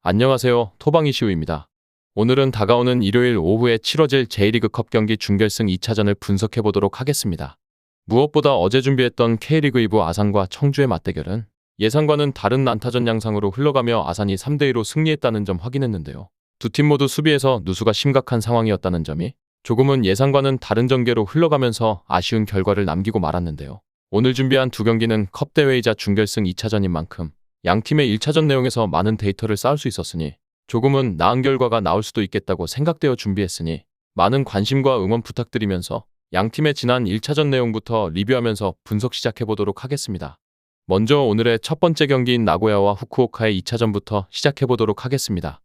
안녕하세요. 토방이시우입니다. 오늘은 다가오는 일요일 오후에 치러질 J리그컵 경기 준결승 2차전을 분석해 보도록 하겠습니다. 무엇보다 어제 준비했던 K리그 2부 아산과 청주의 맞대결은 예상과는 다른 난타전 양상으로 흘러가며 아산이 3대2로 승리했다는 점 확인했는데요. 두 팀 모두 수비에서 누수가 심각한 상황이었다는 점이 조금은 예상과는 다른 전개로 흘러가면서 아쉬운 결과를 남기고 말았는데요. 오늘 준비한 두 경기는 컵대회이자 준결승 2차전인 만큼 양팀의 1차전 내용에서 많은 데이터를 쌓을 수 있었으니 조금은 나은 결과가 나올 수도 있겠다고 생각되어 준비했으니 많은 관심과 응원 부탁드리면서 양팀의 지난 1차전 내용부터 리뷰하면서 분석 시작해보도록 하겠습니다. 먼저 오늘의 첫 번째 경기인 나고야와 후쿠오카의 2차전부터 시작해보도록 하겠습니다.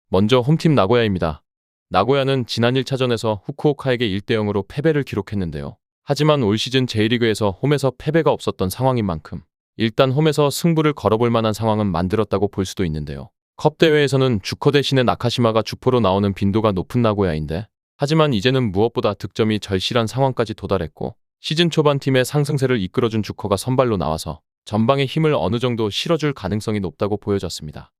먼저 홈팀 나고야입니다. 나고야는 지난 1차전에서 후쿠오카에게 1대0으로 패배를 기록했는데요. 하지만 올 시즌 J리그에서 홈에서 패배가 없었던 상황인 만큼 일단 홈에서 승부를 걸어볼 만한 상황은 만들었다고 볼 수도 있는데요. 컵 대회에서는 주커 대신에 나카시마가 주포로 나오는 빈도가 높은 나고야인데 하지만 이제는 무엇보다 득점이 절실한 상황까지 도달했고 시즌 초반 팀의 상승세를 이끌어준 주커가 선발로 나와서 전방에 힘을 어느 정도 실어줄 가능성이 높다고 보여졌습니다.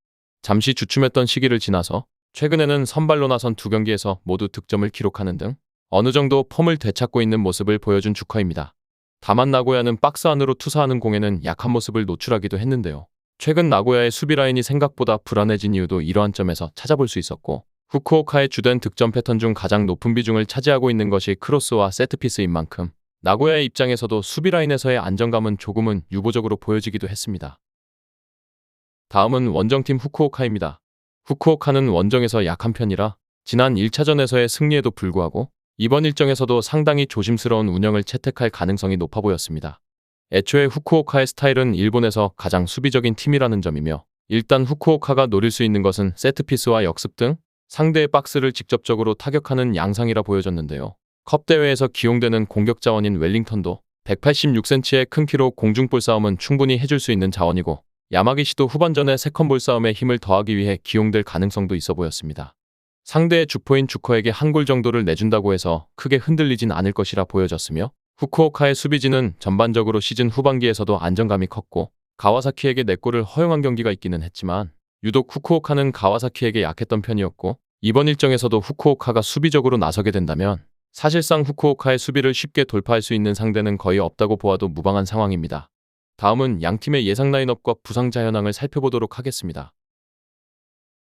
잠시 주춤했던 시기를 지나서 최근에는 선발로 나선 두 경기에서 모두 득점을 기록하는 등 어느 정도 폼을 되찾고 있는 모습을 보여준 주커입니다. 다만 나고야는 박스 안으로 투사하는 공에는 약한 모습을 노출하기도 했는데요. 최근 나고야의 수비 라인이 생각보다 불안해진 이유도 이러한 점에서 찾아볼 수 있었고 후쿠오카의 주된 득점 패턴 중 가장 높은 비중을 차지하고 있는 것이 크로스와 세트피스인 만큼 나고야의 입장에서도 수비 라인에서의 안정감은 조금은 유보적으로 보여지기도 했습니다. 다음은 원정팀 후쿠오카입니다. 후쿠오카는 원정에서 약한 편이라 지난 1차전에서의 승리에도 불구하고 이번 일정에서도 상당히 조심스러운 운영을 채택할 가능성이 높아 보였습니다. 애초에 후쿠오카의 스타일은 일본에서 가장 수비적인 팀이라는 점이며 일단 후쿠오카가 노릴 수 있는 것은 세트피스와 역습 등 상대의 박스를 직접적으로 타격하는 양상이라 보여졌는데요. 컵 대회에서 기용되는 공격 자원인 웰링턴도 186cm의 큰 키로 공중볼 싸움은 충분히 해줄 수 있는 자원이고 야마기시도 후반전에 세컨볼 싸움에 힘을 더하기 위해 기용될 가능성도 있어 보였습니다. 상대의 주포인 주커에게 한 골 정도를 내준다고 해서 크게 흔들리진 않을 것이라 보여졌으며 후쿠오카의 수비진은 전반적으로 시즌 후반기에서도 안정감이 컸고 가와사키에게 4골을 허용한 경기가 있기는 했지만 유독 후쿠오카는 가와사키에게 약했던 편이었고 이번 일정에서도 후쿠오카가 수비적으로 나서게 된다면 사실상 후쿠오카의 수비를 쉽게 돌파할 수 있는 상대는 거의 없다고 보아도 무방한 상황입니다. 다음은 양팀의 예상 라인업과 부상자 현황을 살펴보도록 하겠습니다.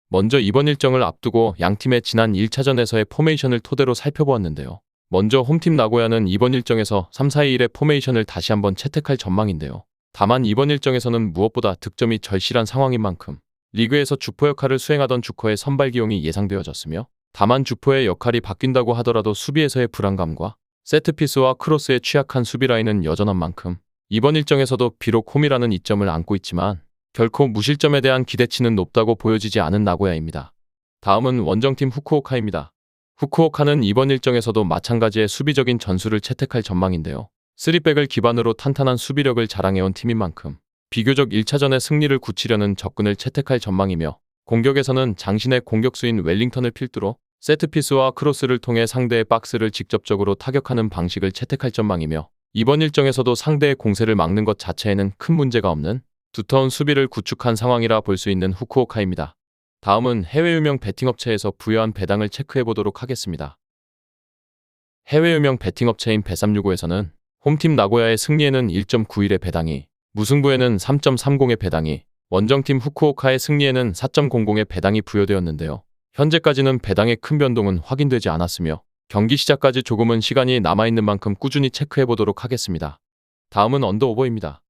먼저 이번 일정을 앞두고 양팀의 지난 1차전에서의 포메이션을 토대로 살펴보았는데요. 먼저 홈팀 나고야는 이번 일정에서 3-4-2-1의 포메이션을 다시 한번 채택할 전망인데요. 다만 이번 일정에서는 무엇보다 득점이 절실한 상황인 만큼 리그에서 주포 역할을 수행하던 주커의 선발 기용이 예상되어졌으며 다만 주포의 역할이 바뀐다고 하더라도 수비에서의 불안감과 세트피스와 크로스에 취약한 수비 라인은 여전한 만큼 이번 일정에서도 비록 홈이라는 이점을 안고 있지만 결코 무실점에 대한 기대치는 높다고 보여지지 않은 나고야입니다. 다음은 원정팀 후쿠오카입니다. 후쿠오카는 이번 일정에서도 마찬가지의 수비적인 전술을 채택할 전망인데요. 3백을 기반으로 탄탄한 수비력을 자랑해온 팀인 만큼 비교적 1차전의 승리를 굳히려는 접근을 채택할 전망이며 공격에서는 장신의 공격수인 웰링턴을 필두로 세트피스와 크로스를 통해 상대의 박스를 직접적으로 타격하는 방식을 채택할 전망이며 이번 일정에서도 상대의 공세를 막는 것 자체에는 큰 문제가 없는 두터운 수비를 구축한 상황이라 볼 수 있는 후쿠오카입니다. 다음은 해외 유명 베팅업체에서 부여한 배당을 체크해보도록 하겠습니다. 해외 유명 베팅업체인 bet365에서는 홈팀 나고야의 승리에는 1.91의 배당이, 무승부에는 3.30의 배당이, 원정팀 후쿠오카의 승리에는 4.00의 배당이 부여되었는데요. 현재까지는 배당의 큰 변동은 확인되지 않았으며 경기 시작까지 조금은 시간이 남아있는 만큼 꾸준히 체크해보도록 하겠습니다. 다음은 언더오버입니다.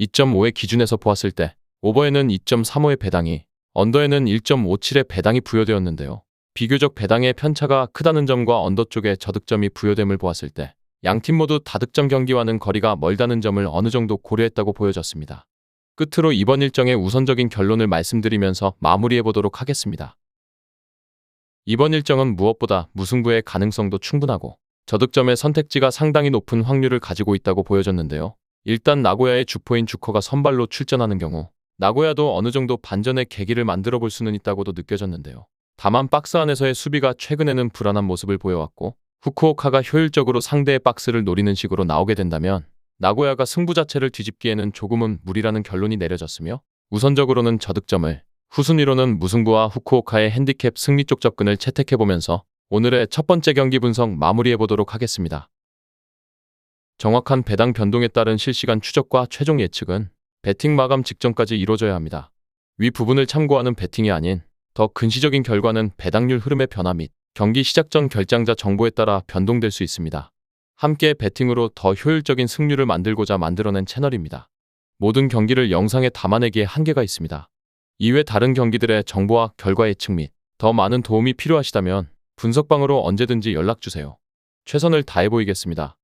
2.5의 기준에서 보았을 때 오버에는 2.35의 배당이, 언더에는 1.57의 배당이 부여되었는데요. 비교적 배당의 편차가 크다는 점과 언더 쪽에 저득점이 부여됨을 보았을 때 양팀 모두 다득점 경기와는 거리가 멀다는 점을 어느 정도 고려했다고 보여졌습니다. 끝으로 이번 일정의 우선적인 결론을 말씀드리면서 마무리해보도록 하겠습니다. 이번 일정은 무엇보다 무승부의 가능성도 충분하고 저득점의 선택지가 상당히 높은 확률을 가지고 있다고 보여졌는데요. 일단 나고야의 주포인 주커가 선발로 출전하는 경우 나고야도 어느 정도 반전의 계기를 만들어 볼 수는 있다고도 느껴졌는데요. 다만 박스 안에서의 수비가 최근에는 불안한 모습을 보여왔고 후쿠오카가 효율적으로 상대의 박스를 노리는 식으로 나오게 된다면 나고야가 승부 자체를 뒤집기에는 조금은 무리라는 결론이 내려졌으며 우선적으로는 저득점을 후순위로는 무승부와 후쿠오카의 핸디캡 승리 쪽 접근을 채택해보면서 오늘의 첫 번째 경기 분석 마무리해보도록 하겠습니다. 정확한 배당 변동에 따른 실시간 추적과 최종 예측은 배팅 마감 직전까지 이루어져야 합니다. 위 부분을 참고하는 배팅이 아닌 더 근시적인 결과는 배당률 흐름의 변화 및 경기 시작 전 결장자 정보에 따라 변동될 수 있습니다. 함께 배팅으로 더 효율적인 승률을 만들고자 만들어낸 채널입니다. 모든 경기를 영상에 담아내기에 한계가 있습니다. 이외 다른 경기들의 정보와 결과 예측 및 더 많은 도움이 필요하시다면 분석방으로 언제든지 연락주세요. 최선을 다해 보이겠습니다.